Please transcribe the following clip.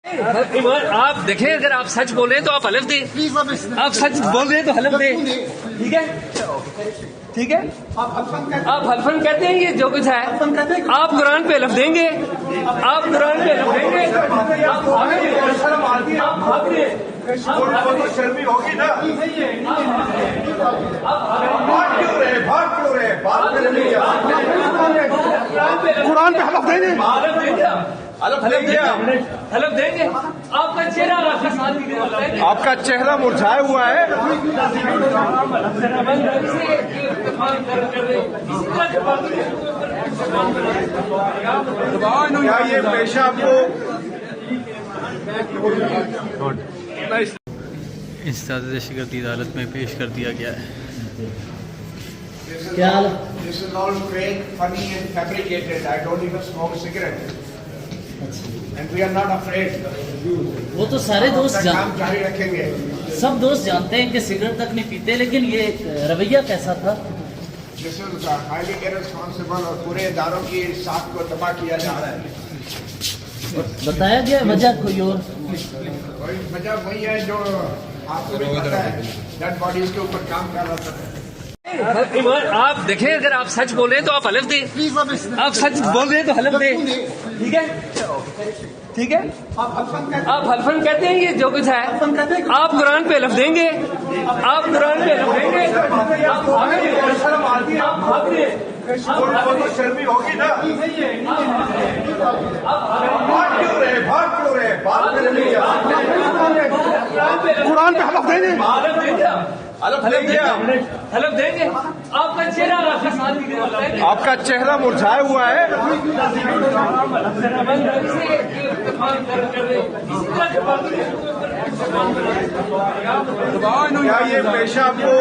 آپ دیکھیں اگر آپ سچ بول رہے ہیں تو آپ حلف دیں. آپ سچ بول رہے ہیں تو حلف دیں. ٹھیک ہے ٹھیک ہے. آپ حلفن کہتے ہیں یہ جو کچھ ہے آپ قرآن پہ حلف دیں گے. آپ قرآن پہ حلف دیں گے. شرمی ہوگی نا. قرآن پہ حلف دیں گے. حلف دیں گے. آپ کا چہرہ آپ کا چہرہ مرجھایا ہوا ہے. کیا یہ پیشہ آپ کو انسداد دہشتگردی عدالت میں پیش کر دیا گیا ہے. This is all fake, funny and fabricated. I don't even smoke cigarette. And we are not afraid. وہ تو سارے دوست کام جاری رکھیں گے. سب دوست جانتے ہیں کہ سگریٹ تک نہیں پیتے, لیکن یہ رویہ کیسا تھا؟ This is highly irresponsible اور پورے اداروں کی ساکھ کو تباہ کیا جا رہا ہے. بتایا گیا وجہ کوئی اور؟ وجہ وہی ہے جو آپ کو بھی پتا ہے, ڈیڈ باڈیز کے اوپر کام کر رہا تھا. آپ دیکھیں اگر آپ سچ بول رہے ہیں تو آپ حلف دیں. آپ سچ بول رہے ہیں تو حلف دیں. ٹھیک ہے ٹھیک ہے. آپ حلفن کہتے ہیں یہ جو کچھ ہے آپ قرآن پہ حلف دیں گے. آپ قرآن پہ حلف دیں گے. شرمی ہوگی نا. قرآن پہ حلف دیں گے. حلف دیں گے. آپ کا چہرہ آپ کا چہرہ مرجھایا ہوا ہے. کیا یہ پیشہ آپ کو